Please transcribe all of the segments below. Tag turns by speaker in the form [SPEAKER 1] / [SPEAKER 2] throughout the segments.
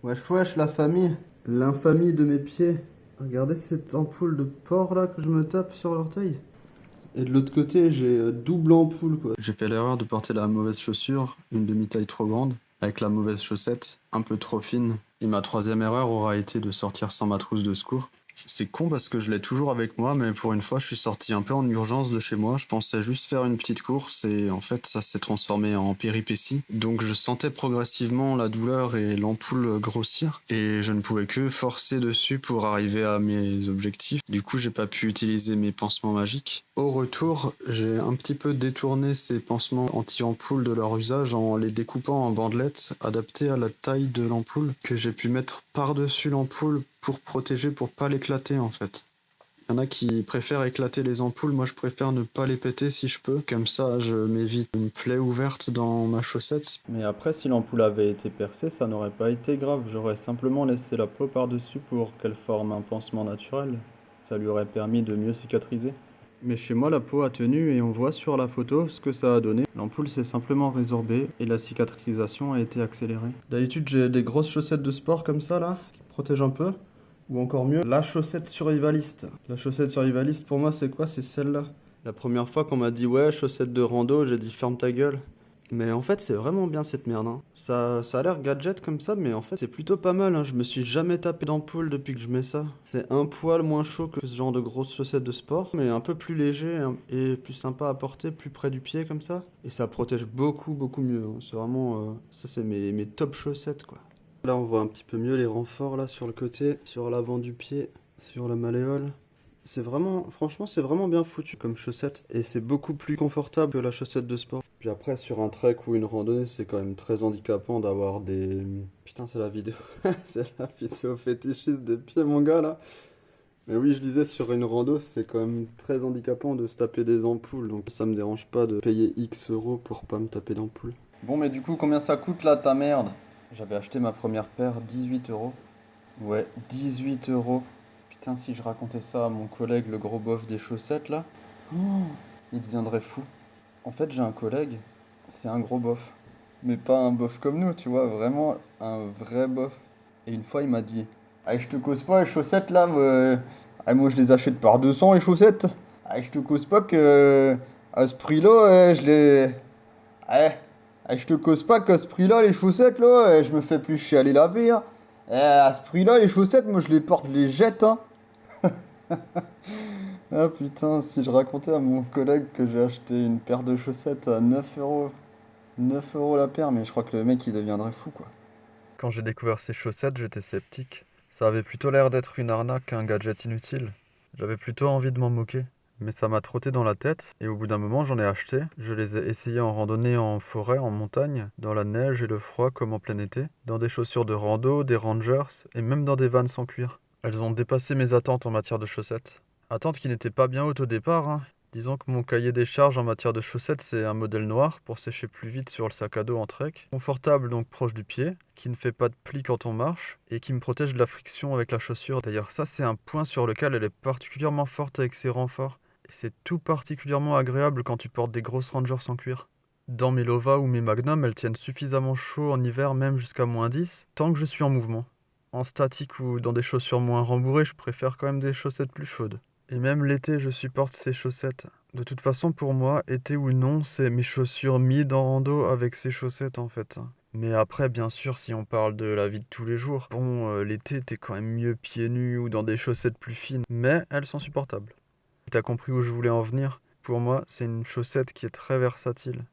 [SPEAKER 1] Wesh wesh la famille, l'infamie de mes pieds. Regardez cette ampoule de porc là que je me tape sur l'orteil. Et de l'autre côté j'ai double ampoule quoi. J'ai fait l'erreur de porter la mauvaise chaussure, une demi-taille trop grande, avec la mauvaise chaussette, un peu trop fine. Et ma troisième erreur aura été de sortir sans ma trousse de secours. C'est con parce que je l'ai toujours avec moi, mais pour une fois je suis sorti un peu en urgence de chez moi. Je pensais juste faire une petite course et en fait ça s'est transformé en péripétie. Donc je sentais progressivement la douleur et l'ampoule grossir et je ne pouvais que forcer dessus pour arriver à mes objectifs. Du coup j'ai pas pu utiliser mes pansements magiques. Au retour, j'ai un petit peu détourné ces pansements anti-ampoule de leur usage en les découpant en bandelettes adaptées à la taille de l'ampoule que j'ai pu mettre par-dessus l'ampoule pour protéger, pour pas l'éclater en fait. Il y en a qui préfèrent éclater les ampoules, moi je préfère ne pas les péter si je peux, comme ça je m'évite une plaie ouverte dans ma chaussette.
[SPEAKER 2] Mais après, si l'ampoule avait été percée, ça n'aurait pas été grave. J'aurais simplement laissé la peau par-dessus pour qu'elle forme un pansement naturel. Ça lui aurait permis de mieux cicatriser. Mais chez moi, la peau a tenu et on voit sur la photo ce que ça a donné. L'ampoule s'est simplement résorbée et la cicatrisation a été accélérée.
[SPEAKER 1] D'habitude j'ai des grosses chaussettes de sport comme ça là, qui protègent un peu. Ou encore mieux, la chaussette survivaliste. La chaussette survivaliste pour moi c'est quoi? C'est celle-là. La première fois qu'on m'a dit ouais, chaussette de rando, j'ai dit ferme ta gueule. Mais en fait c'est vraiment bien cette merde, hein. Ça a l'air gadget comme ça, mais en fait c'est plutôt pas mal, hein. Je me suis jamais tapé d'ampoule depuis que je mets ça. C'est un poil moins chaud que ce genre de grosses chaussettes de sport, mais un peu plus léger hein, et plus sympa à porter, plus près du pied comme ça. Et ça protège beaucoup mieux, hein. C'est vraiment... ça c'est mes top chaussettes quoi. Là, on voit un petit peu mieux les renforts là sur le côté, sur l'avant du pied, sur la malléole. C'est vraiment, franchement, c'est vraiment bien foutu comme chaussette et c'est beaucoup plus confortable que la chaussette de sport. Puis après, sur un trek ou une randonnée, c'est quand même très handicapant d'avoir des. Putain, c'est la vidéo, c'est la vidéo fétichiste des pieds, mon gars là. Mais oui, je disais sur une rando, c'est quand même très handicapant de se taper des ampoules, donc ça me dérange pas de payer X euros pour pas me taper d'ampoule.
[SPEAKER 2] Bon, mais du coup, combien ça coûte là, ta merde? J'avais acheté ma première paire 18 euros. Ouais, 18 euros. Putain, si je racontais ça à mon collègue, le gros bof des chaussettes là, oh, il deviendrait fou. En fait, j'ai un collègue, c'est un gros bof. Mais pas un bof comme nous, tu vois, vraiment un vrai bof. Et une fois, il m'a dit, ah, je te cause pas les chaussettes là, moi je les achète par 200 les chaussettes. Ah, je te cause pas que à ce prix-là, je les. Ah, je te cause pas qu'à ce prix-là, les chaussettes là, je me fais plus chier à les laver, hein. À ce prix-là, les chaussettes, moi je les porte, je les jette, hein. Ah putain, si je racontais à mon collègue que j'ai acheté une paire de chaussettes à 9 euros. 9 euros la paire, mais je crois que le mec il deviendrait fou quoi.
[SPEAKER 3] Quand j'ai découvert ces chaussettes, j'étais sceptique. Ça avait plutôt l'air d'être une arnaque qu'un gadget inutile. J'avais plutôt envie de m'en moquer. Mais ça m'a trotté dans la tête, et au bout d'un moment j'en ai acheté. Je les ai essayées en randonnée en forêt, en montagne, dans la neige et le froid comme en plein été, dans des chaussures de rando, des Rangers, et même dans des Vans sans cuir. Elles ont dépassé mes attentes en matière de chaussettes. Attentes qui n'étaient pas bien hautes au départ, hein. Disons que mon cahier des charges en matière de chaussettes, c'est un modèle noir pour sécher plus vite sur le sac à dos en trek. Confortable donc proche du pied, qui ne fait pas de plis quand on marche, et qui me protège de la friction avec la chaussure. D'ailleurs, ça c'est un point sur lequel elle est particulièrement forte avec ses renforts. Et c'est tout particulièrement agréable quand tu portes des grosses Rangers en cuir. Dans mes Lova ou mes Magnum, elles tiennent suffisamment chaud en hiver, même jusqu'à -10, tant que je suis en mouvement. En statique ou dans des chaussures moins rembourrées, je préfère quand même des chaussettes plus chaudes. Et même l'été, je supporte ces chaussettes. De toute façon, pour moi, été ou non, c'est mes chaussures mid en rando avec ces chaussettes en fait. Mais après, bien sûr, si on parle de la vie de tous les jours, bon, l'été, t'es quand même mieux pieds nus ou dans des chaussettes plus fines. Mais elles sont supportables. T'as compris où je voulais en venir? Pour moi, c'est une chaussette qui est très versatile.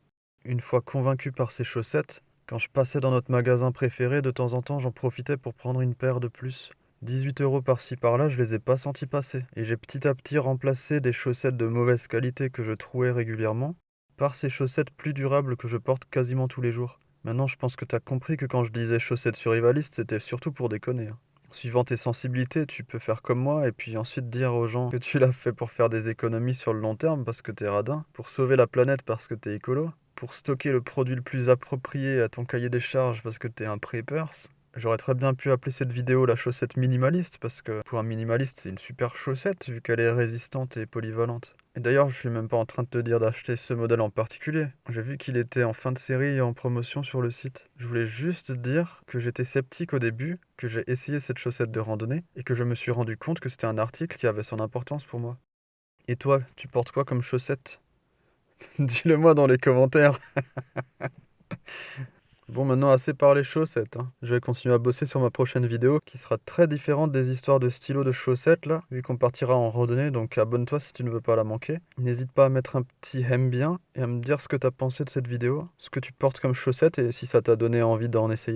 [SPEAKER 3] Une fois convaincu par ces chaussettes, quand je passais dans notre magasin préféré, de temps en temps, j'en profitais pour prendre une paire de plus. 18 euros par-ci par-là, je les ai pas sentis passer. Et j'ai petit à petit remplacé des chaussettes de mauvaise qualité que je trouais régulièrement par ces chaussettes plus durables que je porte quasiment tous les jours. Maintenant, je pense que t'as compris que quand je disais chaussettes survivalistes, c'était surtout pour déconner, hein. Suivant tes sensibilités, tu peux faire comme moi et puis ensuite dire aux gens que tu l'as fait pour faire des économies sur le long terme parce que t'es radin, pour sauver la planète parce que t'es écolo, pour stocker le produit le plus approprié à ton cahier des charges parce que t'es un preppers. J'aurais très bien pu appeler cette vidéo la chaussette minimaliste parce que pour un minimaliste c'est une super chaussette vu qu'elle est résistante et polyvalente. Et d'ailleurs, je suis même pas en train de te dire d'acheter ce modèle en particulier. J'ai vu qu'il était en fin de série et en promotion sur le site. Je voulais juste dire que j'étais sceptique au début, que j'ai essayé cette chaussette de randonnée et que je me suis rendu compte que c'était un article qui avait son importance pour moi. Et toi, tu portes quoi comme chaussette? Dis-le moi dans les commentaires. Bon, maintenant assez parlé chaussettes, hein. Je vais continuer à bosser sur ma prochaine vidéo qui sera très différente des histoires de stylo de chaussettes là, vu qu'on partira en randonnée, donc abonne-toi si tu ne veux pas la manquer. N'hésite pas à mettre un petit aime bien et à me dire ce que t'as pensé de cette vidéo, ce que tu portes comme chaussettes et si ça t'a donné envie d'en essayer.